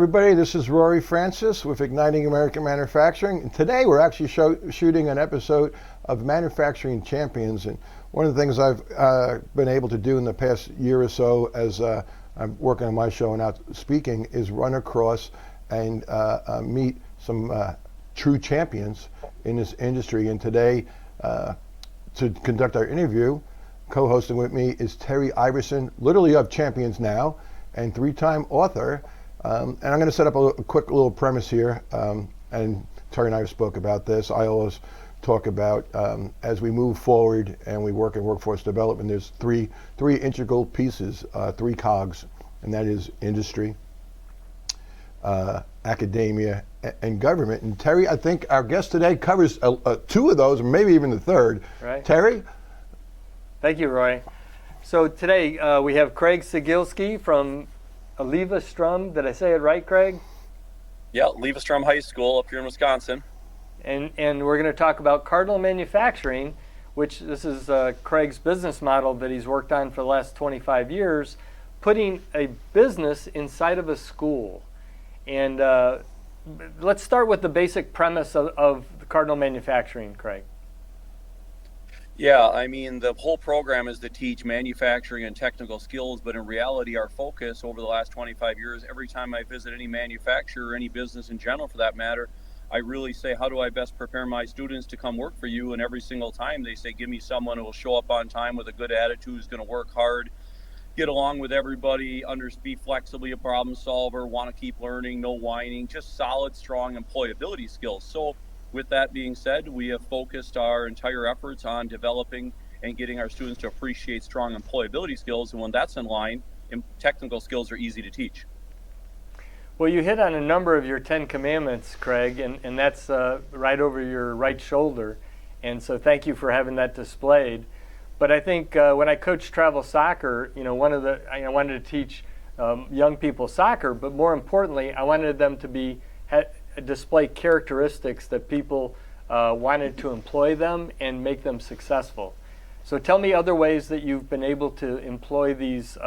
everybody. This is Rory Francis with Igniting American Manufacturing. And today we're actually shooting an episode of Manufacturing Champions. And one of the things I've been able to do in the past year or so as I'm working on my show and out speaking is run across and meet some true champions in this industry. And today, to conduct our interview, co-hosting with me is Terry Iverson, literally of Champions Now, and three-time author. And I'm going to set up a quick little premise here. And Terry and I spoke about this. I always talk about as we move forward and we work in workforce development, there's three integral pieces, three cogs, and that is industry, academia, and government. And Terry, I think our guest today covers two of those, or maybe even the third. Right. Terry? Thank you, Roy. So today we have Craig Cegielski from Eleva-Strum. Did I say it right, Craig? Yeah, Eleva-Strum High School up here in Wisconsin. And we're going to talk about Cardinal Manufacturing, which this is Craig's business model that he's worked on for the last 25 years, putting a business inside of a school. And let's start with the basic premise of Cardinal Manufacturing, Craig. Yeah, I mean, the whole program is to teach manufacturing and technical skills, but in reality, our focus over the last 25 years, every time I visit any manufacturer, or any business in general for that matter, I really say, how do I best prepare my students to come work for you? And every single time they say, give me someone who will show up on time with a good attitude, who's going to work hard, get along with everybody, be flexibly a problem solver, want to keep learning, no whining, just solid, strong employability skills. So with that being said, we have focused our entire efforts on developing and getting our students to appreciate strong employability skills. And when that's in line, technical skills are easy to teach. Well, you hit on a number of your 10 commandments, Craig, and that's right over your right shoulder. And so thank you for having that displayed. But I think when I coached travel soccer, I wanted to teach young people soccer, but more importantly, I wanted them to display characteristics that people wanted to employ them and make them successful. So tell me other ways that you've been able to employ these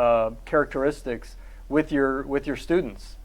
characteristics with your students.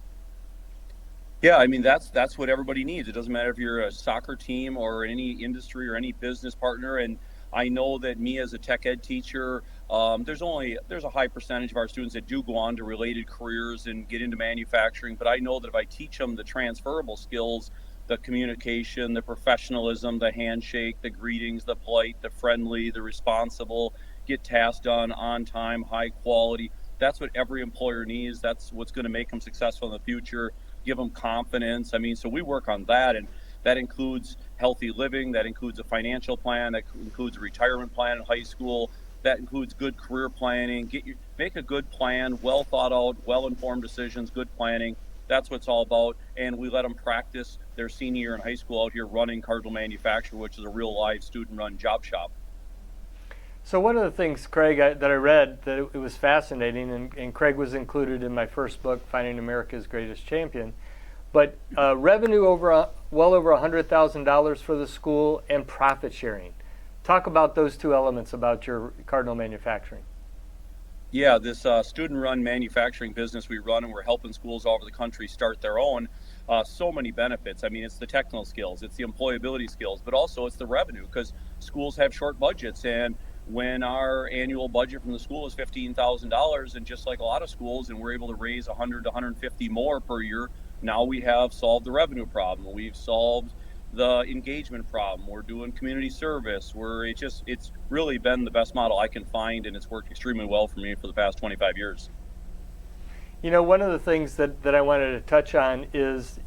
Yeah, I mean, that's what everybody needs. It doesn't matter if you're a soccer team or any industry or any business partner. And I know that me as a tech ed teacher, there's a high percentage of our students that do go on to related careers and get into manufacturing. But I know that if I teach them the transferable skills, the communication, the professionalism, the handshake, the greetings, the polite, the friendly, the responsible, get tasks done on time, high quality, that's what every employer needs. That's what's going to make them successful in the future, give them confidence. I mean, so we work on that, and that includes healthy living, that includes a financial plan, that includes a retirement plan in high school, that includes good career planning. Make a good plan, well thought out, well-informed decisions, good planning. That's what it's all about. And we let them practice their senior year in high school out here running Cardinal Manufacturing, which is a real live student-run job shop. So one of the things, Craig, that I read that it was fascinating, and Craig was included in my first book, Finding America's Greatest Champion, but revenue well over $100,000 for the school and profit sharing. Talk about those two elements about your Cardinal Manufacturing. Yeah, this student-run manufacturing business we run, and we're helping schools all over the country start their own. So many benefits. I mean, it's the technical skills, it's the employability skills, but also it's the revenue, because schools have short budgets. And when our annual budget from the school is $15,000, and just like a lot of schools, and we're able to raise 100 to 150 more per year, now we have solved the revenue problem. We've solved the engagement problem. We're doing community service. It's really been the best model I can find, and it's worked extremely well for me for the past 25 years. You know, one of the things that I wanted to touch on is,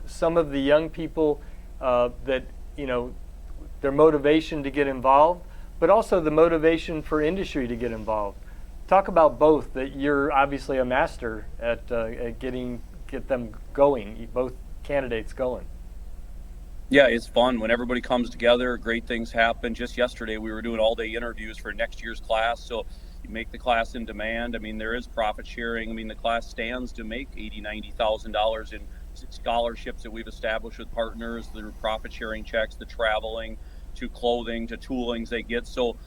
some of the young people that, their motivation to get involved, but also the motivation for industry to get involved. Talk about both, that you're obviously a master at get them going, both candidates going. Yeah, it's fun when everybody comes together, great things happen. Just yesterday we were doing all-day interviews for next year's class, so you make the class in demand. I mean, there is profit sharing. I mean, the class stands to make $80,000, $90,000 in scholarships that we've established with partners, the profit sharing checks, the traveling, to clothing to toolings they get. So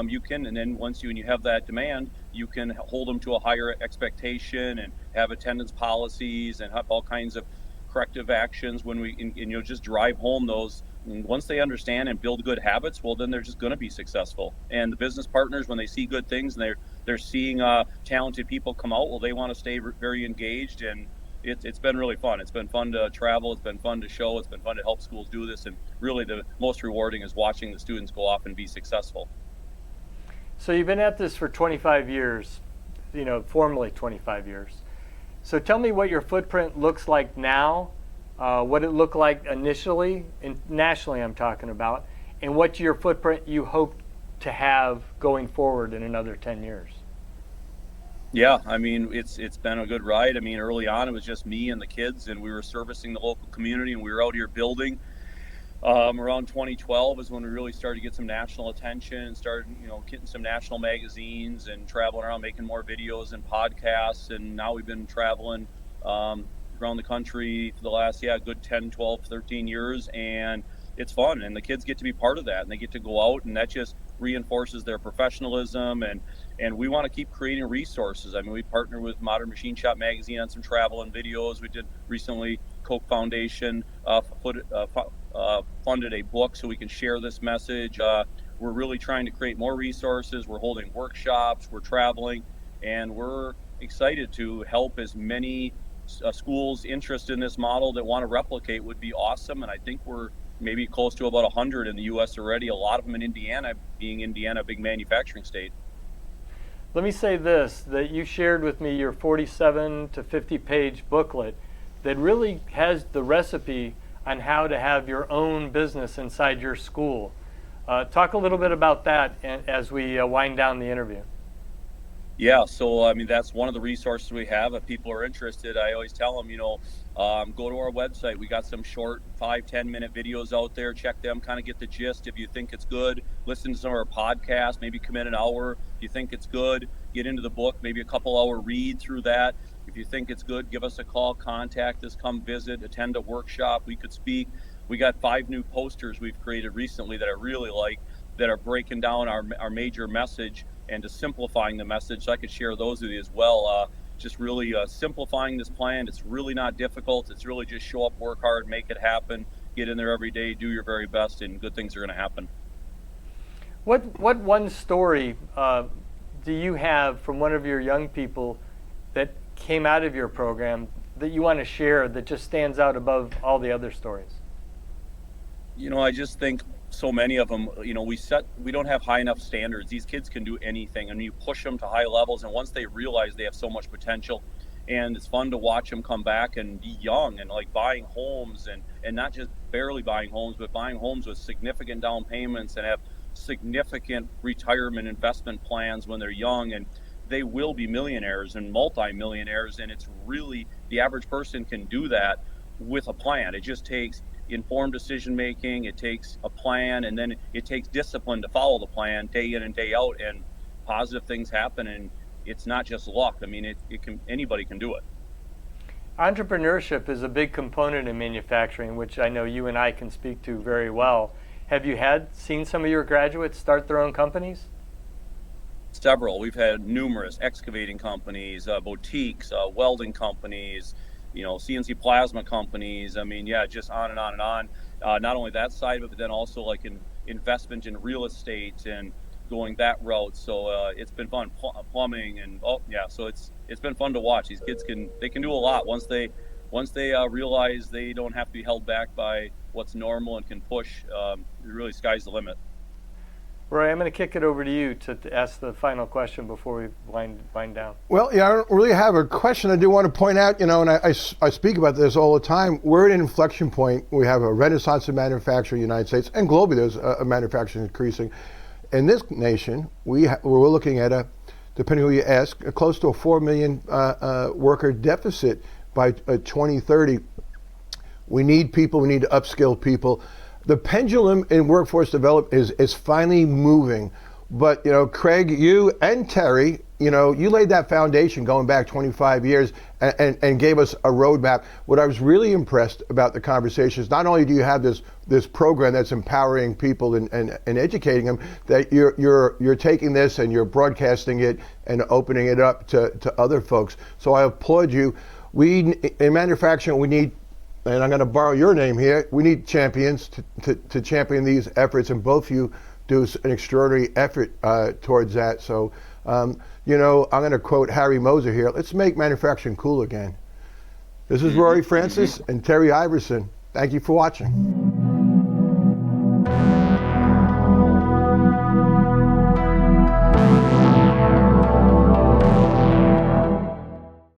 you can, and then once you have that demand, you can hold them to a higher expectation and have attendance policies and have all kinds of corrective actions when we, and just drive home those. And once they understand and build good habits, well, then they're just going to be successful. And the business partners, when they see good things and they're seeing talented people come out, well, they want to stay very engaged. And it's been really fun. It's been fun to travel. It's been fun to show. It's been fun to help schools do this. And really the most rewarding is watching the students go off and be successful. So you've been at this for 25 years, formally 25 years. So tell me what your footprint looks like now, what it looked like initially, and nationally I'm talking about, and what your footprint you hope to have going forward in another 10 years. Yeah, I mean, it's been a good ride. I mean, early on it was just me and the kids, and we were servicing the local community, and we were out here building. Around 2012 is when we really started to get some national attention and started, getting some national magazines and traveling around, making more videos and podcasts. And now we've been traveling around the country for the last, good 10, 12, 13 years. And it's fun. And the kids get to be part of that, and they get to go out, and that just reinforces their professionalism. And we want to keep creating resources. I mean, we partner with Modern Machine Shop Magazine on some travel and videos. We did recently, Koch Foundation funded a book so we can share this message. We're really trying to create more resources. We're holding workshops, we're traveling, and we're excited to help as many schools interested in this model that want to replicate. Would be awesome. And I think we're maybe close to about 100 in the U.S. already, a lot of them in Indiana, being Indiana a big manufacturing state. Let me say this, that you shared with me your 47 to 50 page booklet that really has the recipe on how to have your own business inside your school. Talk a little bit about that as we wind down the interview. Yeah, so I mean, that's one of the resources we have. If people are interested, I always tell them, go to our website. We got some short 5-10 minute videos out there. Check them, kind of get the gist. If you think it's good, listen to some of our podcasts, maybe commit an hour. If you think it's good, get into the book, maybe a couple hour read through that. If you think it's good, give us a call, contact us, come visit, attend a workshop. We could speak. We got 5 new posters we've created recently that I really like, that are breaking down our major message and to simplifying the message. So I could share those with you as well. Just really simplifying this plan. It's really not difficult. It's really just show up, work hard, make it happen, get in there every day, do your very best, and good things are going to happen. What one story do you have from one of your young people that came out of your program that you want to share that just stands out above all the other stories? I just think so many of them, we don't have high enough standards. These kids can do anything, and you push them to high levels, and once they realize they have so much potential, and it's fun to watch them come back and be young and like buying homes and not just barely buying homes, but buying homes with significant down payments and have significant retirement investment plans when they're young, and they will be millionaires and multi-millionaires. And it's really, the average person can do that with a plan. It just takes informed decision making, it takes a plan, and then it takes discipline to follow the plan day in and day out, and positive things happen. And it's not just luck. I mean, anybody can do it. Entrepreneurship is a big component in manufacturing, which I know you and I can speak to very well. Have you seen some of your graduates start their own companies? Several. We've had numerous excavating companies, boutiques, welding companies, CNC plasma companies. I mean, just on and on and on. Not only that side of it, but then also like in investment in real estate and going that route. So it's been fun. Plumbing and so it's been fun to watch. These kids can do a lot once they realize they don't have to be held back by what's normal and can push. Really, sky's the limit. Rory, I'm going to kick it over to you to ask the final question before we wind down. Well, I don't really have a question. I do want to point out, and I speak about this all the time. We're at an inflection point. We have a renaissance of manufacturing in the United States, and globally there's a manufacturing increasing. In this nation, we're looking at depending who you ask, close to a 4 million worker deficit by 2030. We need people. We need to upskill people. The pendulum in workforce development is finally moving. But, Craig, you and Terry you know, you laid that foundation going back 25 years and gave us a roadmap. What I was really impressed about the conversation is not only do you have this program that's empowering people and educating them, that you're taking this and you're broadcasting it and opening it up to other folks. So I applaud you. In manufacturing, we need, and I'm going to borrow your name here, we need champions to champion these efforts, and both of you do an extraordinary effort towards that. So, you know, I'm going to quote Harry Moser here. Let's make manufacturing cool again. This is Rory Francis and Terry Iverson. Thank you for watching.